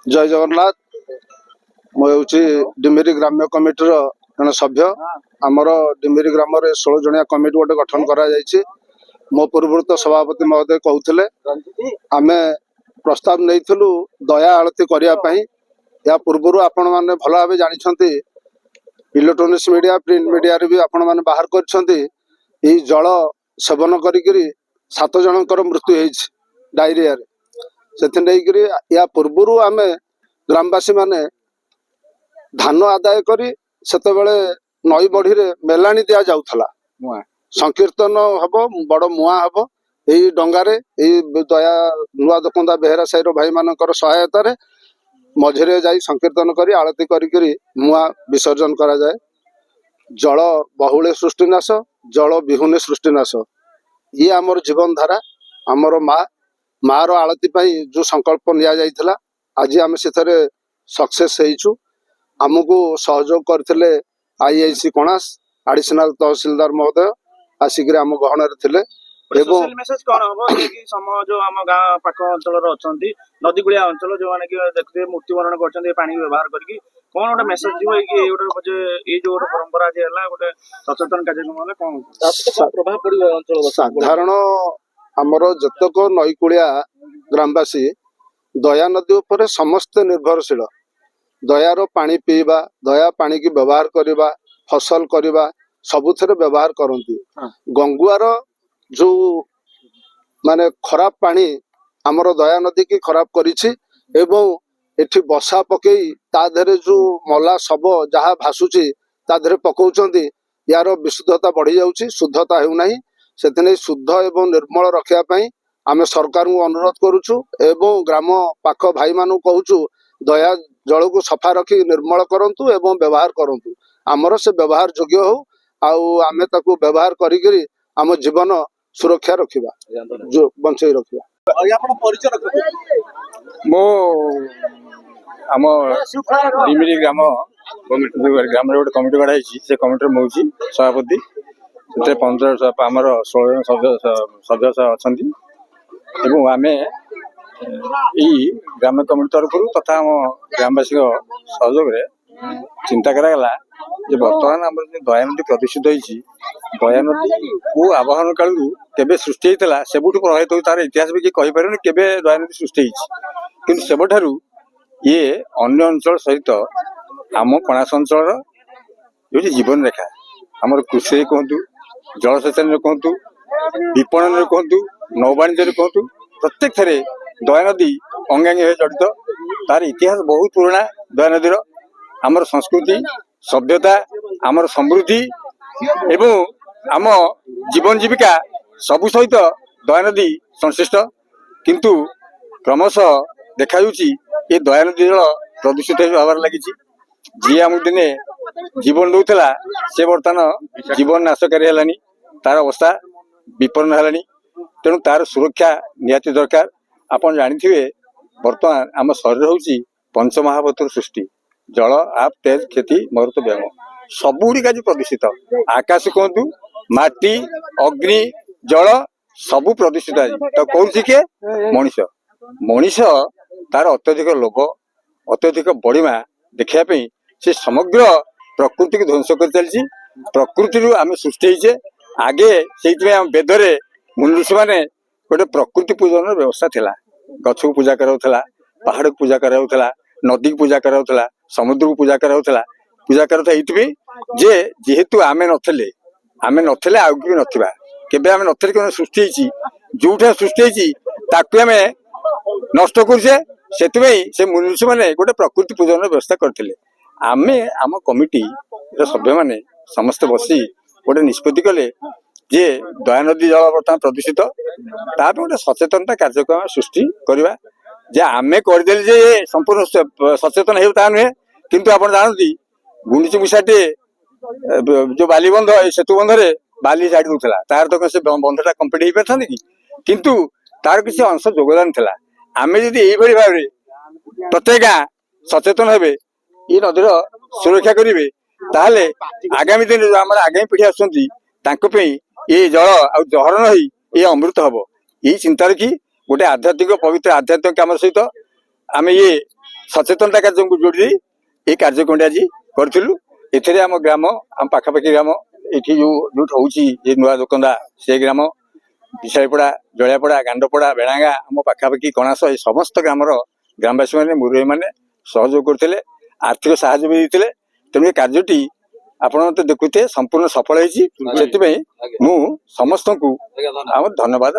जय जगन्नाथ। मुझे डिमिरी ग्राम्य कमिटर जन सभ्य आमर डिमिरी ग्राम 16 जनिया कमिटी गोटे गठन करा मो पूर्व तो सभापति महोदय कहते आम प्रस्ताव नहीं दया आलती करने या पूर्व आपण मैंने भल भाव जानते इलेक्ट्रोनिक्स मीडिया प्रिंट मीडिया भी आपण मैंने बाहर कर जल सेवन कर 7 जनकर मृत्यु हो डायरिया से या पूर्व आम ग्रामवासी माने धान आदाय करी सेतेबेले नई बढ़ी मेलाणी दि जाऊला संकीर्तन हम बड़ मुआ हम यही डंगारे दया नुआ दकंदा बेहेरा साईर भाई मानकर सहायतार मझिरे जाई संकीर्तन करी आरती करी मुआ विसर्जन करा जाए। जल बहुले सृष्टिनाश जल विहुने सृष्टिनाश ये आमर जीवन धारा आमर मार आलती जो संकल्प निया जाइथिला आज आम से सक्सेस होइछु। आमको सहयोग करथिले आईआईसी कणास एडिशनल तहसीलदार महोदय आसिक आम गहन थे। सोशल मेसेज कौन हम कि जो आम गाँ पाख अंचल अच्छी नदीकूलिया अंचल जो मैंने देखते मृत्युवरण कर पानी व्यवहार करके कौन गोटे मेसेज थी कि ये जो गोटे परंपरा आज है गोटे सचेतन कार्यक्रम कौन प्रभाव पड़ो अंचल साधारण आमर जतक नईकूलिया ग्रामवासी दया नदी उपर समस्त निर्भरशील दयार पानी पीवा दया पानी की व्यवहार करवा फसल करवा सबुथ व्यवहार करती। गंगुआर जो माने खराब पानी आमर दया नदी की खराब करिछि एवं एठी बसा पकई ता देहरे जो मला सब जहाँ भासुची ता देहरे पकाउछंती यार विशुद्धता बढ़ी जाउछि शुद्धता हेउ नाही से शुद्ध एवं निर्मल रखिया पई आमे सरकार को अनुरोध करुछु एवं ग्राम पाख भाई मानु कहूछु दया जल को सफा रखी निर्मल करंतु एवं व्यवहार करंतु आमर से व्यवहार योग्य हो आमे ताकू व्यवहार करी आम जीवन सुरक्षा रखिबा जो बंचई रखिबा। मो आम डिमिरी ग्राम ग्राम गोटे कमिटी गढ़ाई से कमिटी मुझे सभापति से 15 आमर 16 जन सदस्य अच्छा आम ग्राम्य कमिटी तरफ तथा आम ग्रामवासी सहयोग चिंता कराला जे बर्तमान आम दया नदी प्रदूषित होती दया नदी को आवाहन कालू केबे सृष्टि होता से प्रभावित हो तार इतिहास भी किए कहीपर के दया नदी सृष्टि कि सेबठारू ये अन्य अंचल सहित आम कणास अंचल जो जीवन रेखा आमर कृषि कहतु जलसेचन कहतु विपणन कहतु नौवाणिज्य कहतु प्रत्येक थे दया नदी अंगांगी जड़ित तार इतिहास बहुत पुराना दया नदीर आमर संस्कृति सभ्यता आमर समृद्धि एवं आम जीवन जीविका सबु सहित दया नदी संश्लिष्ट किंतु क्रमश देखा ये दया नदी जल प्रदूषित होबार लगी जी आम दिने जीवन दौला से बर्तमान जीवन नाशकारी है तार अवस्था विपन्न है तेणु तार सुरक्षा निहाती दरकार। आपन जानी बर्तमान आम शरीर हूँ पंचमहाभूतर सृष्टि जल आप तेज खेती मरुत व्योम सबुड़िक आज प्रदूषित आकाश कहतु माटी अग्नि जल सबू प्रदूषित आज तो कौन किए मनीष मनीष तार अत्यधिक लोभ अत्यधिक बड़िमा देखापी से समग्र प्रकृति को ध्वंस कर चलती प्रकृति आम सृष्टि होचे आगे से वेदरे मुनि ऋषि मैंने गोटे प्रकृति पूजन व्यवस्था थिला गछ को पूजा कराउथला पहाड़ को पूजा कराउथला नदी को पूजा कराउथला समुद्र को पूजा कराउथला पूजा कराउथा एइतबे जे जेहेतु आमे नथले आउ भी नथिबा केबे आमे नथले कोन सृष्टि हिची जोठा सृष्टि हिची ताकु आमे नष्ट करछे सेतबे से मुनि ऋषि माने गोटे प्रकृति पूजन व्यवस्था करथिले आमे आम कमिटी सभ्य माने समस्त बसी गोटे निष्पत्ति कले जे दया नदी जल बर्तमान प्रदूषित ता गोटे सचेतनता कार्यक्रम सृष्टि करवा जे आमे करदेली जे संपूर्ण सचेतन होता नुहे किंतु आप जानती गुंडीची मुसाटे जो बालीबंध सेतुबंधे बाली छाड़ी दूसरा तार तो से बंधटा कम्प्लीट हो पार कि किंतु तार किसी अंश योगदान था आम जदि यही भाव में प्रत्येक गाँ सचेतन हे ये नदीर सुरक्षा करेंगे ताहले आगामी दिन जो आम आगामी पीढ़ी आसुँच ये जल आ जहर न ये अमृत हम यही चिंता रखी गोटे आध्यात्मिक पवित्र आध्यात्मिक आम सहित आम ये ସଚେତନତା କାର୍ଯ୍ୟକୁ ଯୋଡ଼ି ଦେଇ এই କାର୍ଯ୍ୟକ୍ରମଟି ଆଜି କରିଥିଲୁ। ଏଥିରେ ଆମ ଗ୍ରାମ ଆମ ପାଖାପାଖି ଗ୍ରାମ ଏଠି ଯୋଉଠି ହଉଛି ଏ ନୂଆ ଦୋକନ୍ଦା ସେ ଗ୍ରାମ ବିଶାଳପଡ଼ା, ଜଳିଆପଡ଼ା, ଗାଣ୍ଡପଡ଼ା, ବେଣାଙ୍ଗା, ଆମ ପାଖାପାଖି କଣାସ ଏ ସମସ୍ତ ଗ୍ରାମର ଗ୍ରାମବାସୀମାନେ ମୁରବୀମାନେ ସହଯୋଗ କରିଥିଲେ, ଆର୍ଥିକ ସାହାଯ୍ୟ ବି ଦେଇଥିଲେ। ତେଣୁ ଏ କାର୍ଯ୍ୟଟି ଆପଣ ତ ଦେଖୁଥିବେ ସମ୍ପୂର୍ଣ୍ଣ ସଫଳ ହେଇଛି। ସେଥିପାଇଁ ମୁଁ ସମସ୍ତଙ୍କୁ ଆମର ଧନ୍ୟବାଦ